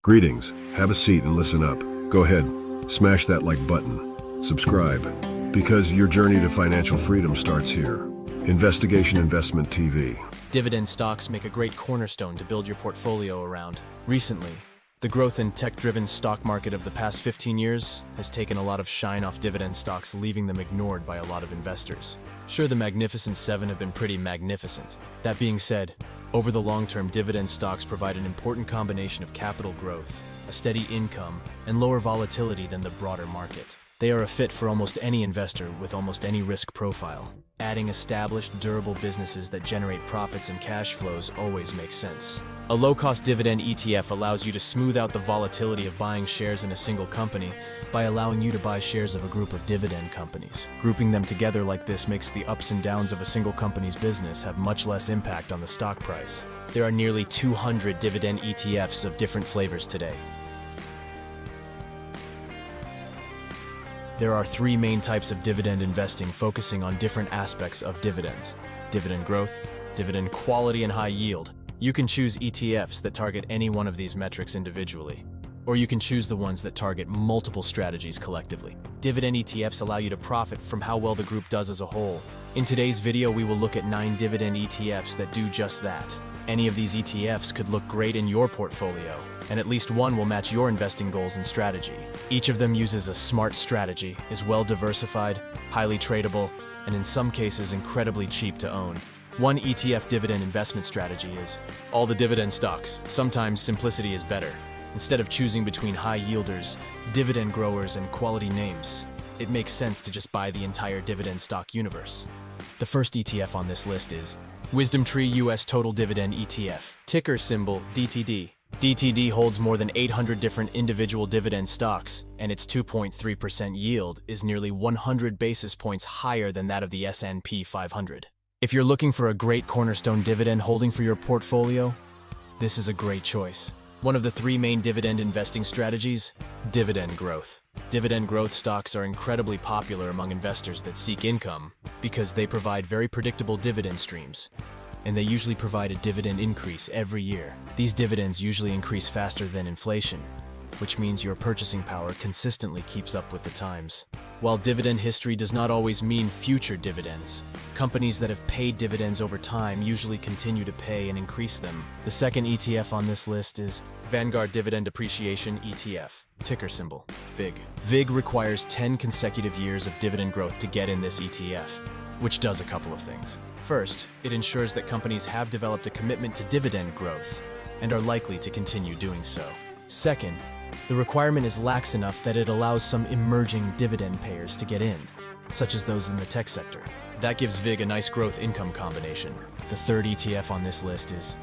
Greetings, have a seat and listen up. Go ahead, smash that like button. Subscribe, because your journey to financial freedom starts here. Investigation Investment TV. Dividend stocks make a great cornerstone to build your portfolio around. Recently, the growth in tech-driven stock market of the past 15 years has taken a lot of shine off dividend stocks, leaving them ignored by a lot of investors. Sure, the Magnificent Seven have been pretty magnificent. That being said, over the long term, dividend stocks provide an important combination of capital growth, a steady income, and lower volatility than the broader market. They are a fit for almost any investor with almost any risk profile. Adding established, durable businesses that generate profits and cash flows always makes sense. A low-cost dividend ETF allows you to smooth out the volatility of buying shares in a single company by allowing you to buy shares of a group of dividend companies. Grouping them together like this makes the ups and downs of a single company's business have much less impact on the stock price. There are nearly 200 dividend ETFs of different flavors today. There are three main types of dividend investing focusing on different aspects of dividends: dividend growth, dividend quality, and high yield. You can choose ETFs that target any one of these metrics individually, or you can choose the ones that target multiple strategies collectively. Dividend ETFs allow you to profit from how well the group does as a whole. In today's video, we will look at 9 dividend ETFs that do just that. Any of these ETFs could look great in your portfolio, and at least one will match your investing goals and strategy. Each of them uses a smart strategy, is well diversified, highly tradable, and in some cases incredibly cheap to own. One ETF dividend investment strategy is all the dividend stocks. Sometimes simplicity is better. Instead of choosing between high yielders, dividend growers, and quality names, it makes sense to just buy the entire dividend stock universe. The first ETF on this list is Wisdom Tree US Total Dividend ETF, ticker symbol DTD. DTD holds more than 800 different individual dividend stocks, and its 2.3% yield is nearly 100 basis points higher than that of the S&P 500. If you're looking for a great cornerstone dividend holding for your portfolio, this is a great choice. One of the 3 main dividend investing strategies: dividend growth. Dividend growth stocks are incredibly popular among investors that seek income because they provide very predictable dividend streams, and they usually provide a dividend increase every year. These dividends usually increase faster than inflation, which means your purchasing power consistently keeps up with the times. While dividend history does not always mean future dividends, companies that have paid dividends over time usually continue to pay and increase them. The second ETF on this list is Vanguard Dividend Appreciation ETF, ticker symbol VIG. VIG requires 10 consecutive years of dividend growth to get in this ETF, which does a couple of things. First, it ensures that companies have developed a commitment to dividend growth and are likely to continue doing so. Second, the requirement is lax enough that it allows some emerging dividend payers to get in, such as those in the tech sector. That gives VIG a nice growth income combination. The third ETF on this list is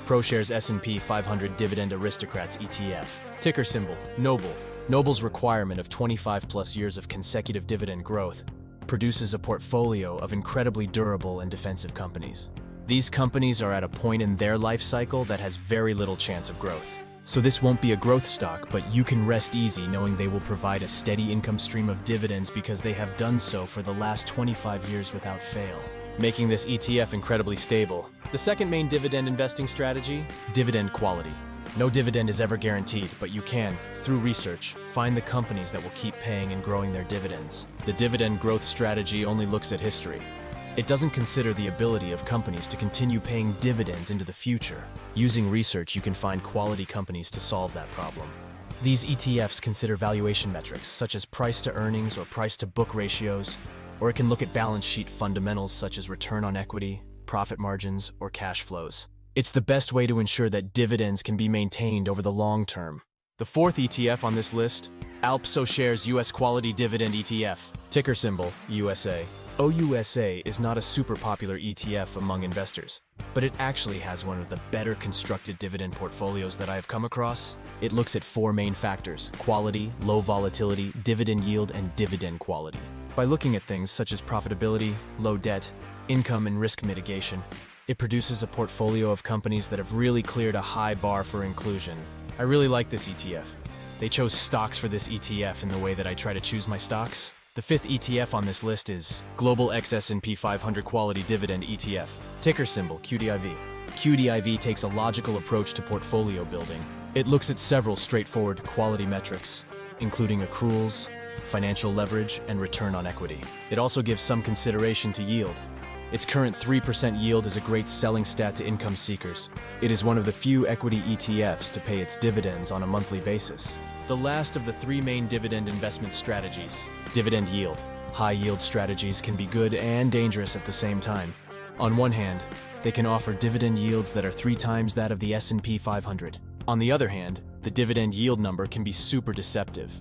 ProShares S&P 500 Dividend Aristocrats ETF, ticker symbol NOBLE. Noble's requirement of 25+ years of consecutive dividend growth produces a portfolio of incredibly durable and defensive companies. These companies are at a point in their life cycle that has very little chance of growth. So this won't be a growth stock, but you can rest easy knowing they will provide a steady income stream of dividends because they have done so for the last 25 years without fail, making this ETF incredibly stable. The second main dividend investing strategy: dividend quality. No dividend is ever guaranteed, but you can, through research, find the companies that will keep paying and growing their dividends. The dividend growth strategy only looks at history. It doesn't consider the ability of companies to continue paying dividends into the future. Using research, you can find quality companies to solve that problem. These ETFs consider valuation metrics such as price to earnings or price to book ratios, or it can look at balance sheet fundamentals such as return on equity, profit margins, or cash flows. It's the best way to ensure that dividends can be maintained over the long term. The fourth ETF on this list, ProShares US Quality Dividend ETF, ticker symbol USA. OUSA is not a super popular ETF among investors, but it actually has one of the better constructed dividend portfolios that I have come across. It looks at 4 main factors: quality, low volatility, dividend yield, and dividend quality. By looking at things such as profitability, low debt, income, and risk mitigation, it produces a portfolio of companies that have really cleared a high bar for inclusion. I really like this ETF. They chose stocks for this ETF in the way that I try to choose my stocks. The fifth ETF on this list is Global X S&P 500 Quality Dividend ETF, ticker symbol QDIV. QDIV takes a logical approach to portfolio building. It looks at several straightforward quality metrics, including accruals, financial leverage, and return on equity. It also gives some consideration to yield. Its current 3% yield is a great selling stat to income seekers. It is one of the few equity ETFs to pay its dividends on a monthly basis. The last of the three main dividend investment strategies. Dividend yield. High-yield strategies can be good and dangerous at the same time. On one hand, they can offer dividend yields that are 3 times that of the S&P 500. On the other hand, the dividend yield number can be super deceptive.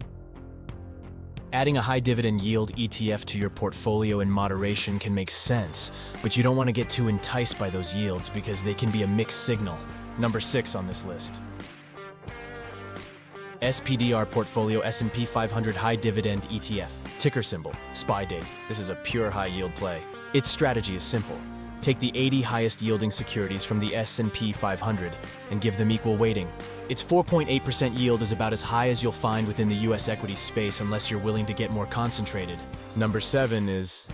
Adding a high dividend yield ETF to your portfolio in moderation can make sense, but you don't want to get too enticed by those yields because they can be a mixed signal. Number 6 on this list. SPDR Portfolio S&P 500 High Dividend ETF. Ticker symbol, SPY. This is a pure high-yield play. Its strategy is simple. Take the 80 highest yielding securities from the S&P 500 and give them equal weighting. Its 4.8% yield is about as high as you'll find within the US equity space unless you're willing to get more concentrated. Number 7 is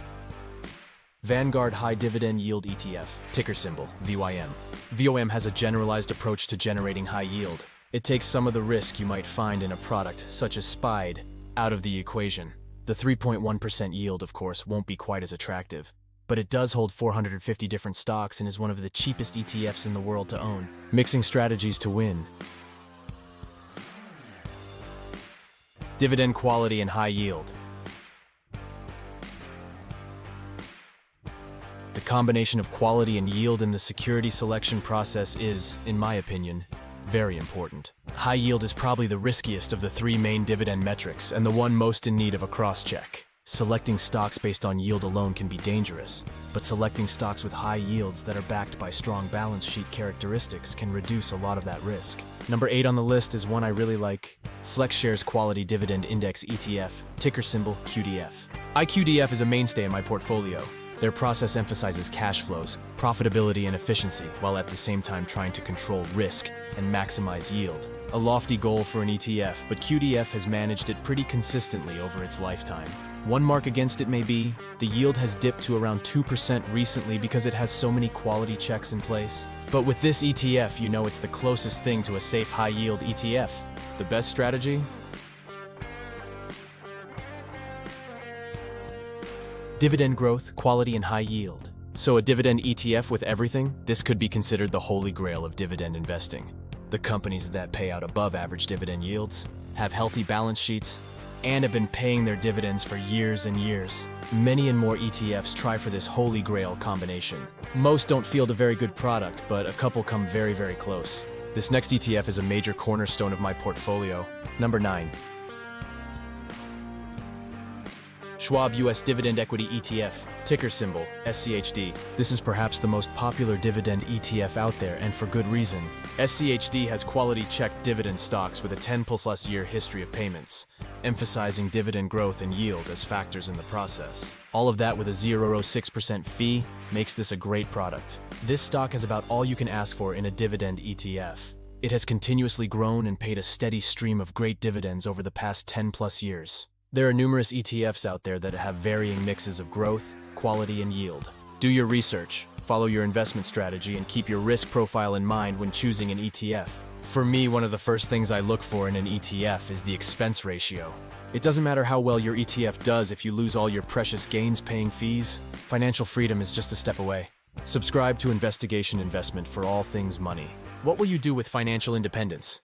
Vanguard High Dividend Yield ETF, ticker symbol, VYM. VOM has a generalized approach to generating high yield. It takes some of the risk you might find in a product, such as SPY, out of the equation. The 3.1% yield, of course, won't be quite as attractive, but it does hold 450 different stocks and is one of the cheapest ETFs in the world to own. Mixing strategies to win. Dividend quality and high yield. The combination of quality and yield in the security selection process is, in my opinion, very important. High yield is probably the riskiest of the 3 main dividend metrics and the one most in need of a cross-check. Selecting stocks based on yield alone can be dangerous, but selecting stocks with high yields that are backed by strong balance sheet characteristics can reduce a lot of that risk. Number 8 on the list is one I really like, FlexShares Quality Dividend Index ETF, ticker symbol QDF. IQDF is a mainstay in my portfolio. Their process emphasizes cash flows, profitability, and efficiency, while at the same time trying to control risk and maximize yield. A lofty goal for an ETF, but QDF has managed it pretty consistently over its lifetime. One mark against it may be, the yield has dipped to around 2% recently because it has so many quality checks in place. But with this ETF, you know it's the closest thing to a safe high-yield ETF. The best strategy? Dividend growth, quality, and high yield. So a dividend ETF with everything? This could be considered the holy grail of dividend investing. The companies that pay out above average dividend yields, have healthy balance sheets, and have been paying their dividends for years and years. Many and more ETFs try for this holy grail combination. Most don't field a very good product, but a couple come very, very close. This next ETF is a major cornerstone of my portfolio. Number 9. Schwab US Dividend Equity ETF, ticker symbol, SCHD. This is perhaps the most popular dividend ETF out there, and for good reason. SCHD has quality checked dividend stocks with a 10+ year history of payments, emphasizing dividend growth and yield as factors in the process. All of that with a 0.06% fee makes this a great product. This stock has about all you can ask for in a dividend ETF. It has continuously grown and paid a steady stream of great dividends over the past 10+ years. There are numerous ETFs out there that have varying mixes of growth, quality, and yield. Do your research, follow your investment strategy, and keep your risk profile in mind when choosing an ETF. For me, one of the first things I look for in an ETF is the expense ratio. It doesn't matter how well your ETF does if you lose all your precious gains paying fees. Financial freedom is just a step away. Subscribe to Investigation Investment for all things money. What will you do with financial independence?